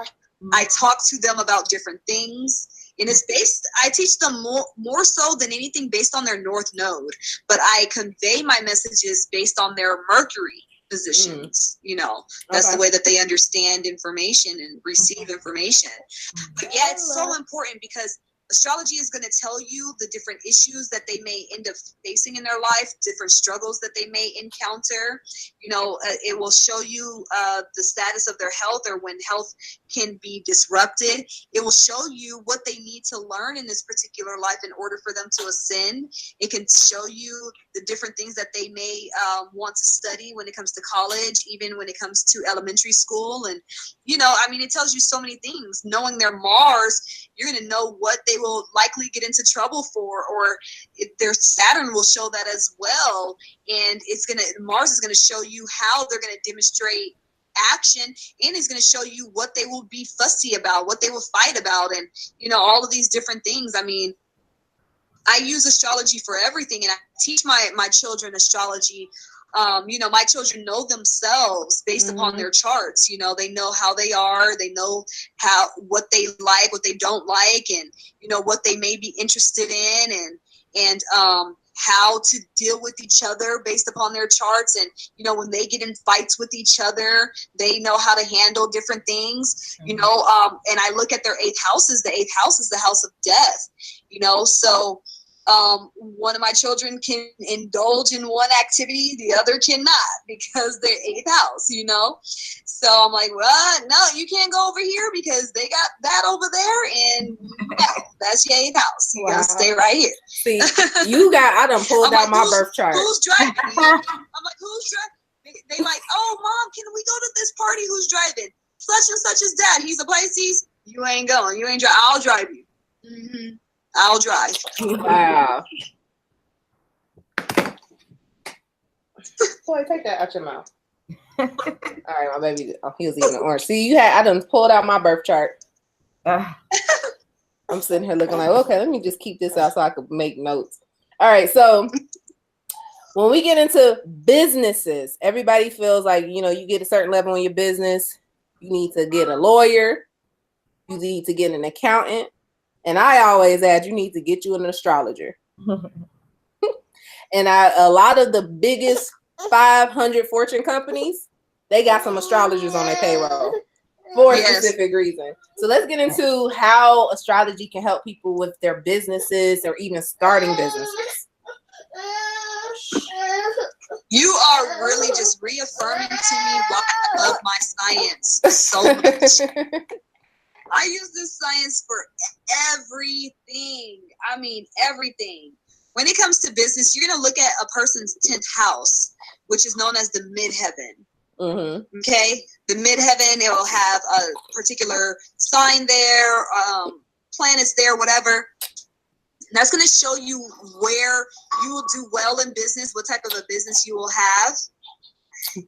I talk to them about different things, and it's I teach them more so than anything based on their North Node, but I convey my messages based on their Mercury positions. You know, that's the way that they understand information and receive information. But yeah, it's so important because astrology is going to tell you the different issues that they may end up facing in their life, different struggles that they may encounter. You know, it will show you the status of their health, or when health can be disrupted. It will show you what they need to learn in this particular life in order for them to ascend. It can show you the different things that they may want to study when it comes to college, even when it comes to elementary school. And, you know, I mean, it tells you so many things. Knowing their Mars, you're going to know what they will likely get into trouble for, or their Saturn will show that as well. And Mars is going to show you how they're going to demonstrate action, and it's going to show you what they will be fussy about, what they will fight about, and, you know, all of these different things. I mean, I use astrology for everything, and I teach my children astrology. You know, my children know themselves based upon their charts. You know, they know how they are. They know what they like, what they don't like, and, you know, what they may be interested in. And how to deal with each other based upon their charts. And, you know, when they get in fights with each other, they know how to handle different things, you know. And I look at their eighth houses. The eighth house is the house of death, you know. So one of my children can indulge in one activity, the other cannot, because they're eighth house, you know. So I'm like, well, no, you can't go over here because they got that over there, and no, that's your eighth house. You gotta stay right here. See, I done pulled out my birth chart. Who's driving? I'm like, who's driving? They like, oh, mom, can we go to this party? Who's driving? Such and such is dad. He's a Pisces. You ain't going. You ain't driving. I'll drive you. Mm-hmm. I'll drive. Wow. Boy, take that out your mouth. All right, my baby. Oh, he was eating an orange. See, I done pulled out my birth chart. I'm sitting here looking like, okay, let me just keep this out so I could make notes. All right, so when we get into businesses, everybody feels like, you know, you get a certain level in your business, you need to get a lawyer, you need to get an accountant, and I always add, you need to get you an astrologer. And a lot of the biggest 500 Fortune companies, they got some astrologers on their payroll for a specific reason. So let's get into how astrology can help people with their businesses or even starting businesses. You are really just reaffirming to me why I love my science so much. I use this science for everything. I mean, everything. When it comes to business, you're going to look at a person's 10th house, which is known as the midheaven. Mm-hmm. Okay? The midheaven, it will have a particular sign there, planets there, whatever. And that's going to show you where you will do well in business, what type of a business you will have,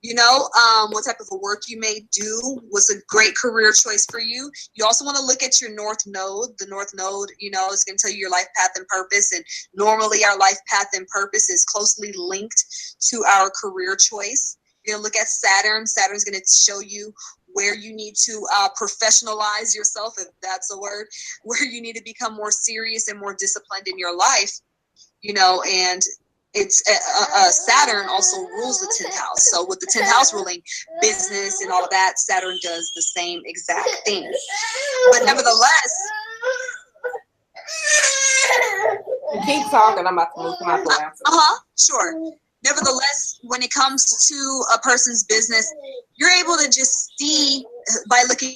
you know, what type of a work you may do, what's a great career choice for you. You also want to look at your north node. The north node, you know, is going to tell you your life path and purpose. And normally our life path and purpose is closely linked to our career choice. You're going to look at Saturn. Saturn's going to show you where you need to professionalize yourself, if that's a word, where you need to become more serious and more disciplined in your life, you know. And it's Saturn also rules the 10th house. So with the 10th house ruling business and all of that, Saturn does the same exact thing. But nevertheless, keep talking. I'm about to move my answer. Sure. Nevertheless, when it comes to a person's business, you're able to just see by looking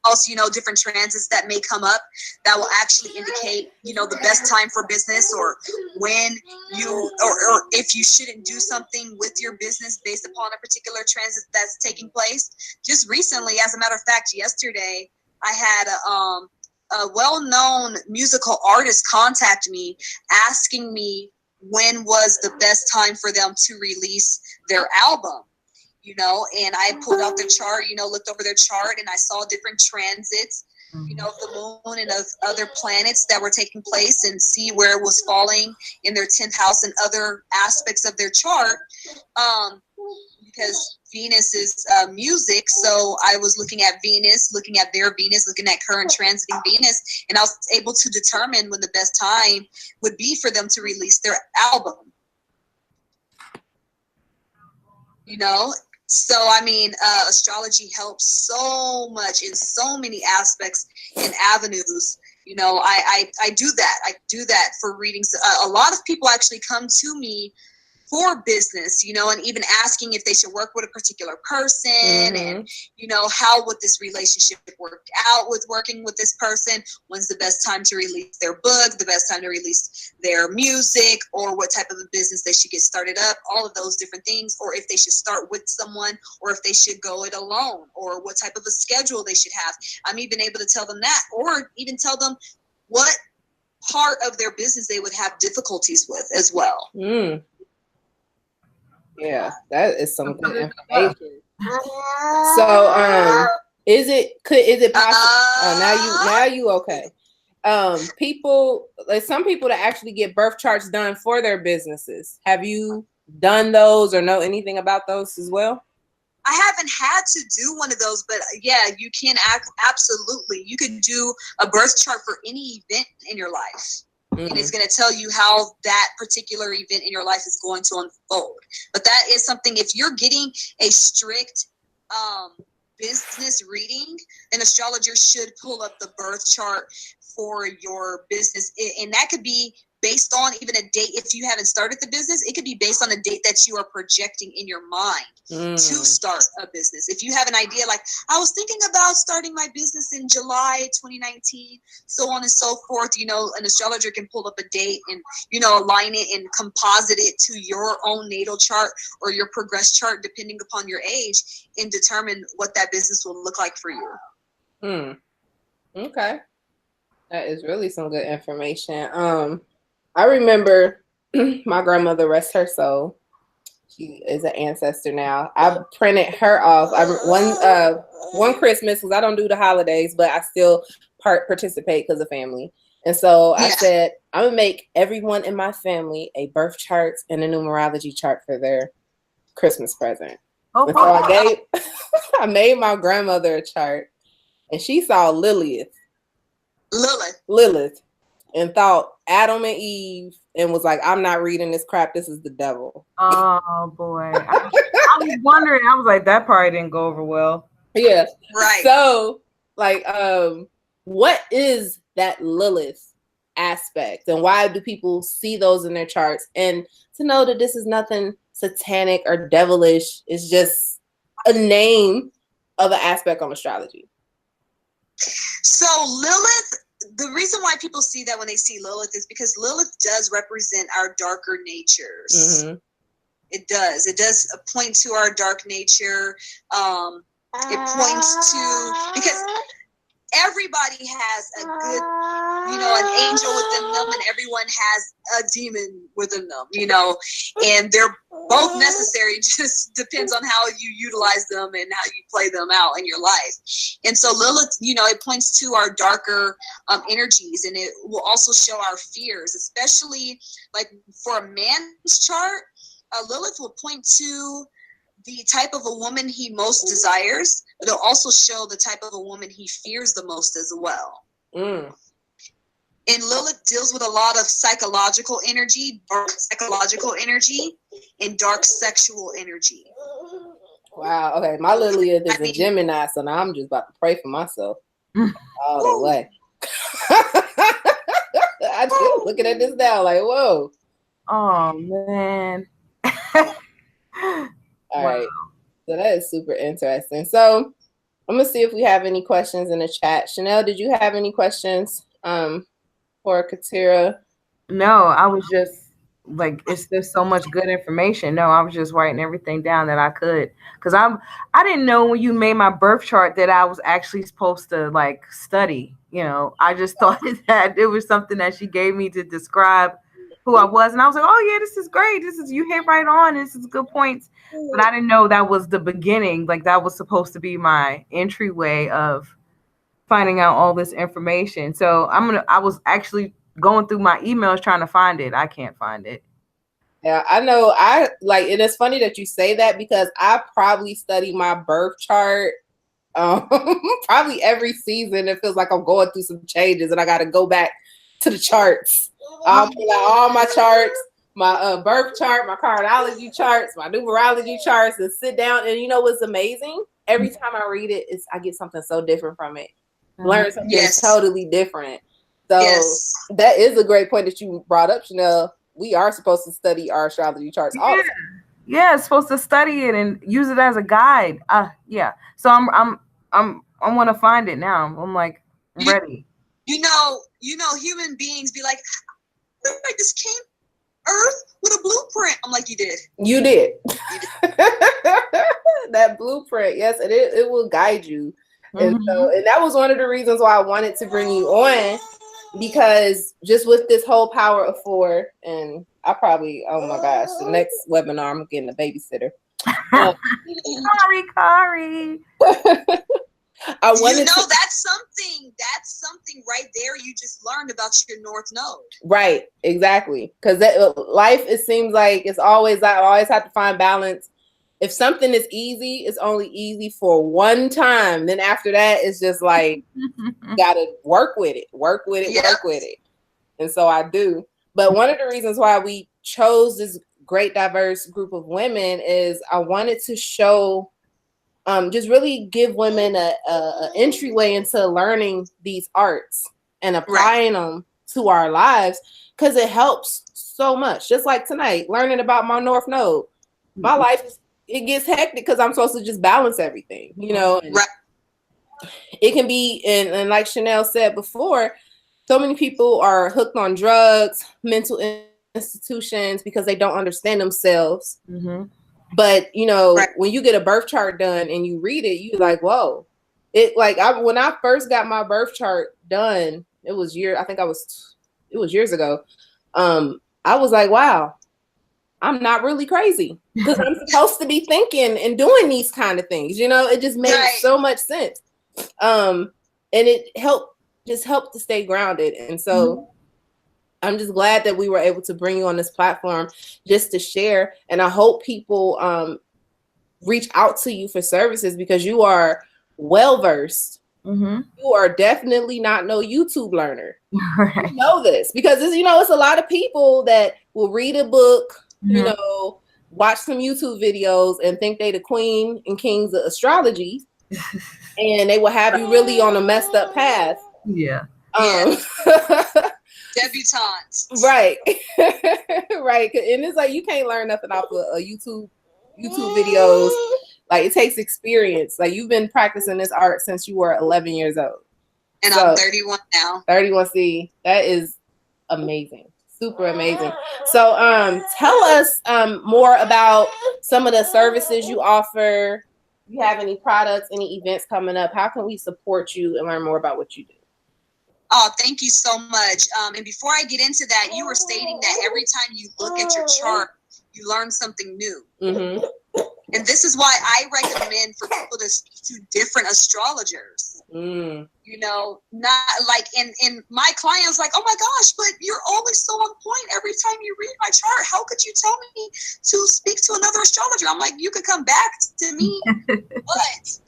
also, you know, different transits that may come up that will actually indicate, you know, the best time for business, or when you, or if you shouldn't do something with your business based upon a particular transit that's taking place. Just recently, as a matter of fact, yesterday, I had a well-known musical artist contact me asking me when was the best time for them to release their album. You know, and I pulled out the chart, you know, looked over their chart, and I saw different transits, you know, of the moon and of other planets that were taking place, and see where it was falling in their 10th house and other aspects of their chart. Because Venus is music, so I was looking at Venus, looking at their Venus, looking at current transiting Venus, and I was able to determine when the best time would be for them to release their album. You know? So, I mean, astrology helps so much in so many aspects and avenues. You know, I do that. I do that for readings. A lot of people actually come to me for business, you know, and even asking if they should work with a particular person, and, you know, how would this relationship work out with working with this person? When's the best time to release their book, the best time to release their music, or what type of a business they should get started up, all of those different things, or if they should start with someone, or if they should go it alone, or what type of a schedule they should have. I'm even able to tell them that, or even tell them what part of their business they would have difficulties with as well. Yeah, that is some good information. So, is it possible? Now you okay? People, like some people that actually get birth charts done for their businesses. Have you done those or know anything about those as well? I haven't had to do one of those, but yeah, you can absolutely. You can do a birth chart for any event in your life. and it's going to tell you how that particular event in your life is going to unfold. But that is something, if you're getting a strict business reading, an astrologer should pull up the birth chart for your business. And that could be based on even a date. If you haven't started the business, it could be based on a date that you are projecting in your mind to start a business. If you have an idea, like, I was thinking about starting my business in July 2019, so on and so forth, you know, an astrologer can pull up a date and, you know, align it and composite it to your own natal chart or your progress chart, depending upon your age, and determine what that business will look like for you. Okay. That is really some good information. I remember my grandmother, rest her soul. She is an ancestor now. I printed her off. One Christmas, because I don't do the holidays, but I still participate because of family. And so I said, I'm going to make everyone in my family a birth chart and a numerology chart for their Christmas present. And so I made my grandmother a chart, and she saw Lilith, and thought Adam and Eve, and was like, I'm not reading this crap. This is the devil. Oh boy. I was wondering, I was like, that probably didn't go over well. Yeah. Right. So, like, what is that Lilith aspect, and why do people see those in their charts? And to know that this is nothing satanic or devilish, it's just a name of an aspect on astrology. So Lilith, the reason why people see that when they see Lilith is because Lilith does represent our darker natures. It does point to our dark nature. It points to, because everybody has a good, you know, an angel within them, and everyone has a demon within them, you know, and they're both necessary. Just depends on how you utilize them and how you play them out in your life. And so Lilith, you know, it points to our darker energies, and it will also show our fears, especially like for a man's chart. Lilith will point to the type of a woman he most desires, but it'll also show the type of a woman he fears the most as well. And Lilith deals with a lot of psychological energy, dark psychological energy, and dark sexual energy. Wow. Okay. My Lilith is a Gemini, so now I'm just about to pray for myself all the way. I just looking at this now like, whoa. Oh, man. All right. So that is super interesting. So I'm going to see if we have any questions in the chat. Chanel, did you have any questions for Kateria? No, I was just like, it's just so much good information. No, I was just writing everything down that I could. Because I didn't know when you made my birth chart that I was actually supposed to like study. You know, I just thought that it was something that she gave me to describe who I was. And I was like, oh yeah, this is great. You hit right on. This is good points. But I didn't know that was the beginning. Like that was supposed to be my entryway of finding out all this information. So I was actually going through my emails trying to find it. I can't find it. Yeah, I know. It is funny that you say that, because I probably study my birth chart probably every season. It feels like I'm going through some changes and I got to go back to the charts. I'll pull out all my charts, my birth chart, my cardology charts, my numerology charts, and sit down. And you know what's amazing? Every time I read it, I get something so different from it. Learn something totally different. So that is a great point that you brought up, Chanel. We are supposed to study our astrology charts all the time. Yeah, it's supposed to study it and use it as a guide. Yeah. So I want to find it now. I'm like ready. You know, human beings be like, I just came Earth with a blueprint. I'm like, you did. You did. That blueprint, yes, it will guide you. And that was one of the reasons why I wanted to bring you on, because just with this whole power of 4, and I probably, oh my gosh, the next webinar I'm getting a babysitter. Kari. That's something right there you just learned about your North Node. Right, exactly. Because life, it seems like I always have to find balance. If something is easy, it's only easy for one time. Then after that, it's just like, gotta work with it. and so I do. But one of the reasons why we chose this great diverse group of women is I wanted to show, just really give women a entryway into learning these arts and applying them to our lives, because it helps so much. Just like tonight, learning about my North Node. My life it gets hectic because I'm supposed to just balance everything, you know. And it can be, and like Chanel said before, so many people are hooked on drugs, mental institutions, because they don't understand themselves. But you know, when you get a birth chart done and you read it, you're like, whoa. It like when I first got my birth chart done, it was years ago. I was like, wow, I'm not really crazy, because I'm supposed to be thinking and doing these kind of things. You know, it just made so much sense. And it helped to stay grounded. And so I'm just glad that we were able to bring you on this platform just to share. And I hope people reach out to you for services, because you are well-versed. You are definitely not no YouTube learner. You know this, because it's, you know, it's a lot of people that will read a book, you know, watch some YouTube videos and think they the queen and kings of astrology. And they will have you really on a messed up path. Debutantes. Right. Right. And it's like you can't learn nothing off of YouTube videos. Like, it takes experience. Like, you've been practicing this art since you were 11 years old. And so, I'm 31 now. 31. See, that is amazing. Super amazing. So tell us more about some of the services you offer. Do you have any products, any events coming up? How can we support you and learn more about what you do? Oh, thank you so much. And before I get into that, you were stating that every time you look at your chart, you learn something new. And this is why I recommend for people to speak to different astrologers. You know, not like in my client was like, oh my gosh, but you're always so on point every time you read my chart. How could you tell me to speak to another astrologer? I'm like, you could come back to me, but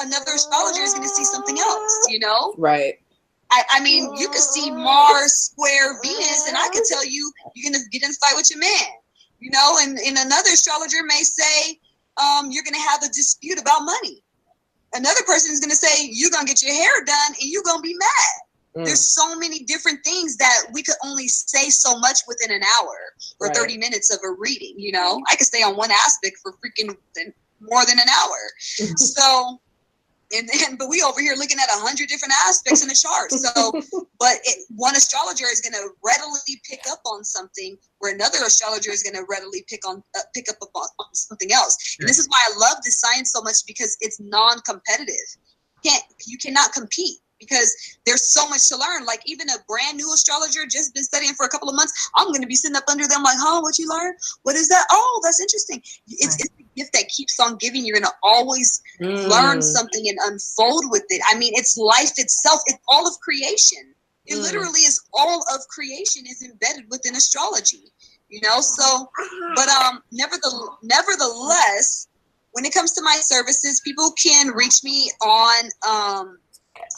another astrologer is going to see something else, you know? Right. I mean, you could see Mars square Venus, and I could tell you you're going to get in a fight with your man. You know, and another astrologer may say you're going to have a dispute about money. Another person is going to say you're going to get your hair done and you're going to be mad. There's so many different things that we could only say so much within an hour or 30 minutes of a reading. You know, I could stay on one aspect for freaking more than an hour. So, but we over here looking at 100 different aspects in the chart. So, but one astrologer is going to readily pick up on something, where another astrologer is going to readily pick up on something else. And this is why I love this science so much, because it's non-competitive. You cannot compete, because there's so much to learn. Like, even a brand new astrologer just been studying for a couple of months, I'm going to be sitting up under them like, huh, what you learned? What is that? Oh, that's interesting. It's the gift that keeps on giving. You're going to always learn something and unfold with it. I mean, it's life itself. It's all of creation. It literally is all of creation is embedded within astrology, you know? So, but nevertheless, when it comes to my services, people can reach me on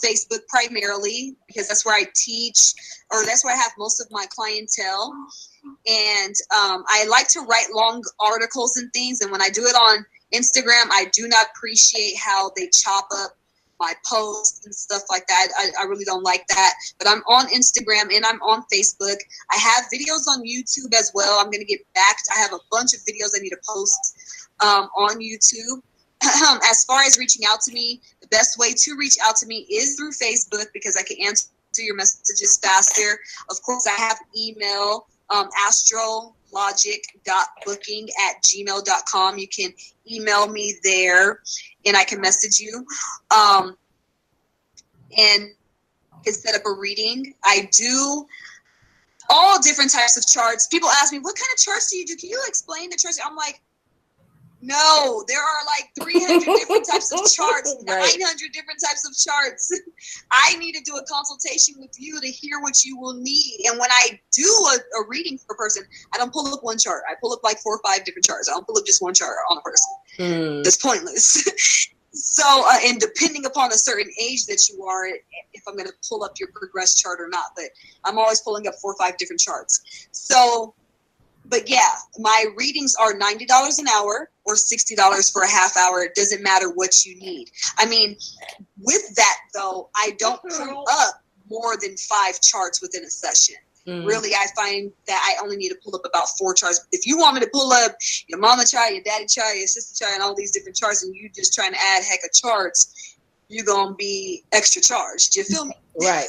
Facebook primarily, because that's where I teach, or that's where I have most of my clientele. And I like to write long articles and things. And when I do it on Instagram, I do not appreciate how they chop up my posts and stuff like that. I really don't like that. But I'm on Instagram and I'm on Facebook. I have videos on YouTube as well. I'm going to get back. I have a bunch of videos I need to post on YouTube. As far as reaching out to me, the best way to reach out to me is through Facebook, because I can answer your messages faster. Of course, I have email, astrologic.booking@gmail.com. You can email me there and I can message you. And can set up a reading. I do all different types of charts. People ask me, what kind of charts do you do? Can you explain the charts? I'm like, no, there are like 300 different types of charts, 900 different types of charts. I need to do a consultation with you to hear what you will need. And when I do a reading for a person, I don't pull up one chart. I pull up like 4 or 5 different charts. I don't pull up just one chart on a person. That's pointless. So, and depending upon a certain age that you are, if I'm going to pull up your progress chart or not, but I'm always pulling up 4 or 5 different charts. So, but yeah, my readings are $90 an hour or $60 for a half hour. It doesn't matter what you need. I mean, with that though, I don't pull up more than 5 charts within a session. Really, I find that I only need to pull up about 4 charts. If you want me to pull up your mama chart, your daddy chart, your sister chart, and all these different charts, and you just trying to add heck of charts, you're going to be extra charged. You feel me? Right.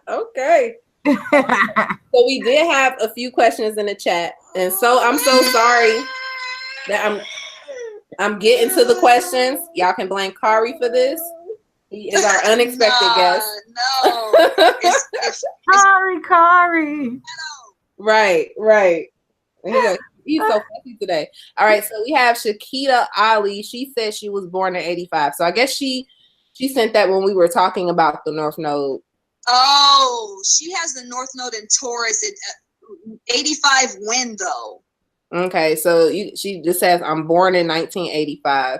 Okay. So we did have a few questions in the chat. And so I'm so sorry that I'm getting to the questions. Y'all can blame Kari for this. He is our unexpected guest. No. It's Kari. Right. He's so fussy today. All right, so we have Shakita Ali. She said she was born in 85. So I guess she sent that when we were talking about the North Node. Oh, she has the North Node in Taurus at 85 when though? Okay, so she just says, I'm born in 1985.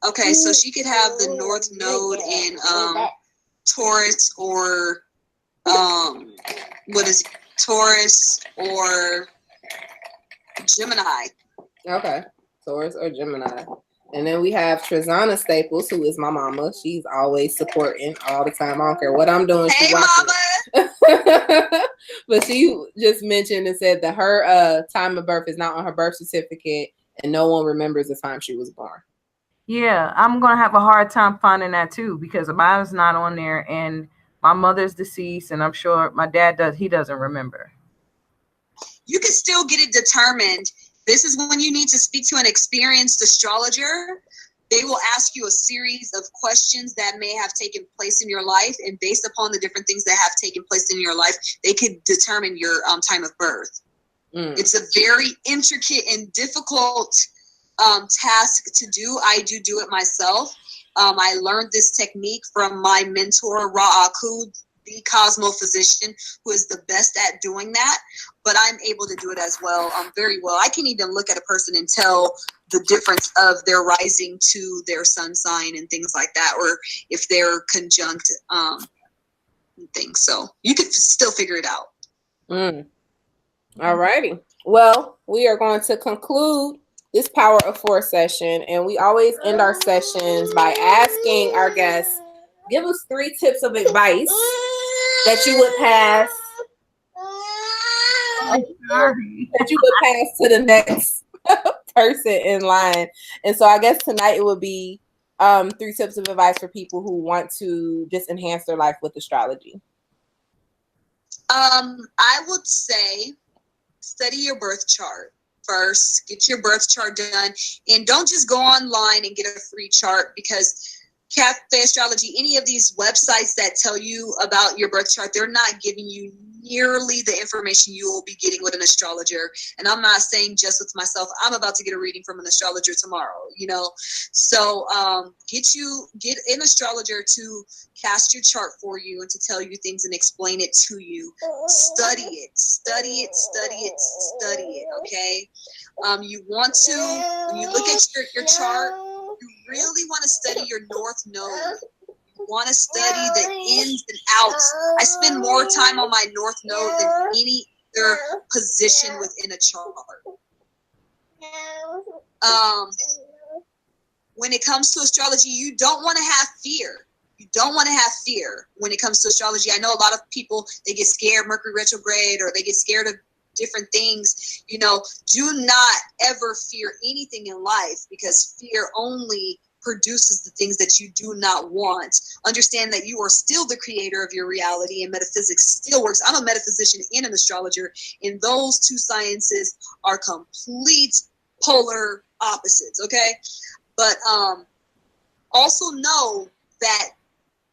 Okay, so she could have the North Node in Taurus or Taurus or Gemini. Okay, Taurus or Gemini. And then we have Trizana Staples, who is my mama. She's always supporting all the time. I don't care what I'm doing. Hey, mama. But she just mentioned and said that her time of birth is not on her birth certificate, and no one remembers the time she was born. Yeah, I'm gonna have a hard time finding that too because mine's not on there, and my mother's deceased, and I'm sure my dad doesn't remember. You can still get it determined. This is when you need to speak to an experienced astrologer. They will ask you a series of questions that may have taken place in your life, and based upon the different things that have taken place in your life, they could determine your time of birth. It's a very intricate and difficult task to do. I do it myself. I learned this technique from my mentor, Ra'akud, the cosmophysician, who is the best at doing that. But I'm able to do it as well, very well. I can even look at a person and tell the difference of their rising to their sun sign and things like that, or if they're conjunct things. So you could still figure it out. All righty. Well, we are going to conclude this Power of 4 session, and we always end our sessions by asking our guests, give us 3 tips of advice that you would pass. That you would pass to the next person in line. And so I guess tonight it would be 3 tips of advice for people who want to just enhance their life with astrology. I would say study your birth chart first. Get your birth chart done, and don't just go online and get a free chart, because Cafe Astrology, any of these websites that tell you about your birth chart, they're not giving you nearly the information you will be getting with an astrologer. And I'm not saying just with myself. I'm about to get a reading from an astrologer tomorrow, So get an astrologer to cast your chart for you and to tell you things and explain it to you. Study it, okay? You want to, when you look at your chart, you really want to study your North Node. You want to study the ins and outs. I spend more time on my North Node than any other position within a chart. When it comes to astrology, you don't want to have fear. You don't want to have fear when it comes to astrology. I know a lot of people, they get scared Mercury retrograde, or they get scared of different things. Do not ever fear anything in life, because fear only produces the things that you do not want. Understand that you are still the creator of your reality, and metaphysics still works. I'm a metaphysician and an astrologer, and those 2 sciences are complete polar opposites, okay? But also know that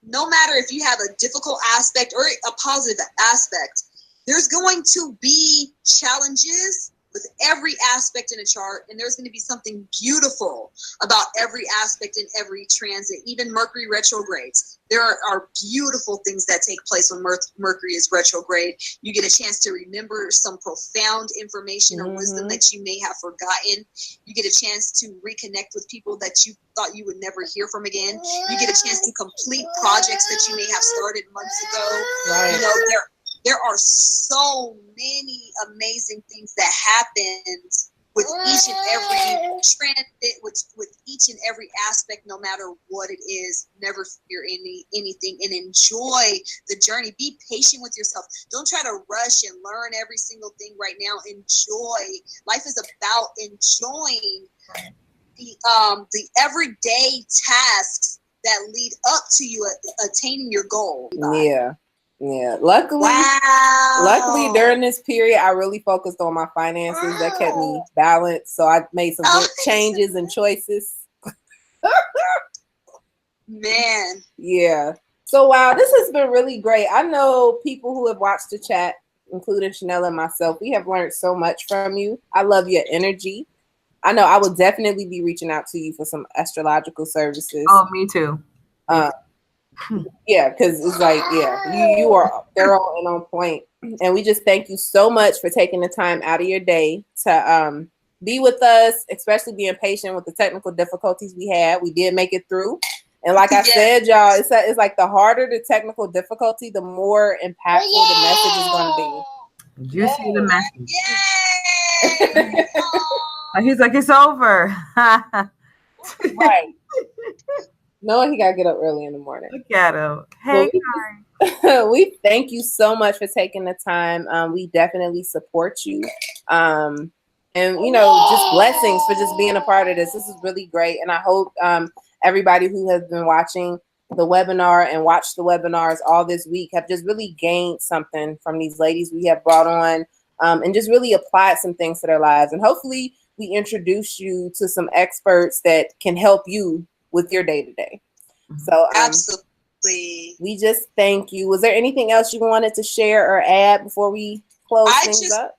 no matter if you have a difficult aspect or a positive aspect, there's going to be challenges with every aspect in a chart, and there's going to be something beautiful about every aspect in every transit, even Mercury retrogrades. There are beautiful things that take place when Mercury is retrograde. You get a chance to remember some profound information or wisdom that you may have forgotten. You get a chance to reconnect with people that you thought you would never hear from again. You get a chance to complete projects that you may have started months ago. Right. You know, there are so many amazing things that happen with each and every transit, with each and every aspect, no matter what it is. Never fear anything, and enjoy the journey. Be patient with yourself. Don't try to rush and learn every single thing right now. Enjoy. Life is about enjoying the everyday tasks that lead up to you attaining your goal. Yeah. Luckily during this period, I really focused on my finances. That kept me balanced. So I made some good changes and choices. Man. Yeah. So wow, this has been really great. I know people who have watched the chat, including Chanel and myself, we have learned so much from you. I love your energy. I know I will definitely be reaching out to you for some astrological services. Oh, me too. Yeah, because it's like, you are thorough and on point. And we just thank you so much for taking the time out of your day to be with us, especially being patient with the technical difficulties we had. We did make it through. And like I said, y'all, it's like the harder the technical difficulty, the more impactful the message is going to be. Did you see the message? He's like, it's over. Right. Knowing he got to get up early in the morning. Look at him. Hey, we thank you so much for taking the time. We definitely support you. And, you know, just blessings for just being a part of this. This is really great. And I hope everybody who has been watching the webinar and watched the webinars all this week have just really gained something from these ladies we have brought on, and just really applied some things to their lives. And hopefully we introduce you to some experts that can help you with your day-to-day. So absolutely, we just thank you. Was there anything else you wanted to share or add before we close things up?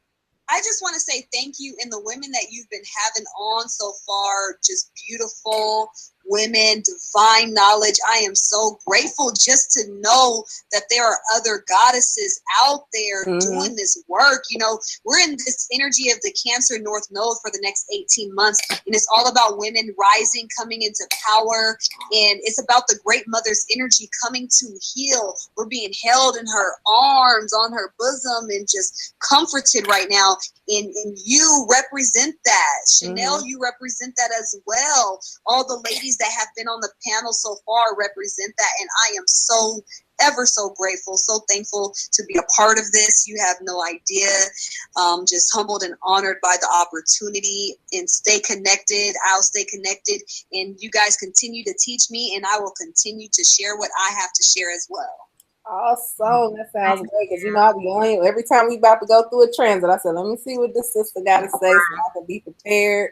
I just want to say thank you, and the women that you've been having on so far, just beautiful women, divine knowledge. I am so grateful just to know that there are other goddesses out there doing this work. You know, we're in this energy of the Cancer North Node for the next 18 months, and it's all about women rising, coming into power, and it's about the Great Mother's energy coming to heal. We're being held in her arms, on her bosom, and just comforted right now. And you represent that. Chanel, you represent that as well. All the ladies that have been on the panel so far represent that. And I am so ever so grateful, so thankful to be a part of this. You have no idea. Just humbled and honored by the opportunity, and stay connected. I'll stay connected, and you guys continue to teach me, and I will continue to share what I have to share as well. Awesome. That sounds great. Because, you know, I'll be on here every time we about to go through a transit. I said, let me see what this sister got to say so I can be prepared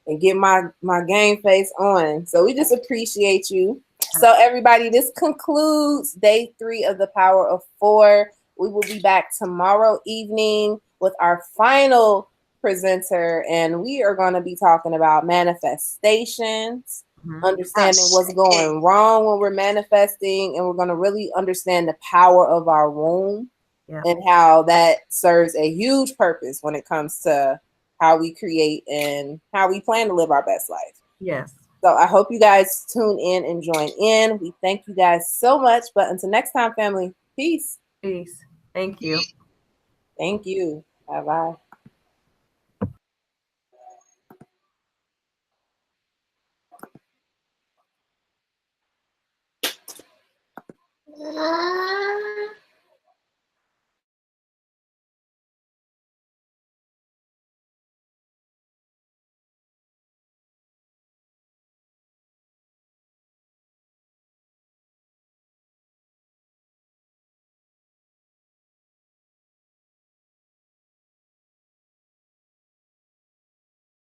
and get my game face on. So we just appreciate you. So everybody, this concludes day 3 of the Power of 4. We will be back tomorrow evening with our final presenter, and we are going to be talking about manifestations, understanding what's going wrong when we're manifesting, and we're going to really understand the power of our womb and how that serves a huge purpose when it comes to how we create and how we plan to live our best life. Yes. So I hope you guys tune in and join in. We thank you guys so much. But until next time, family, peace. Peace. Thank you. Thank you. Bye-bye.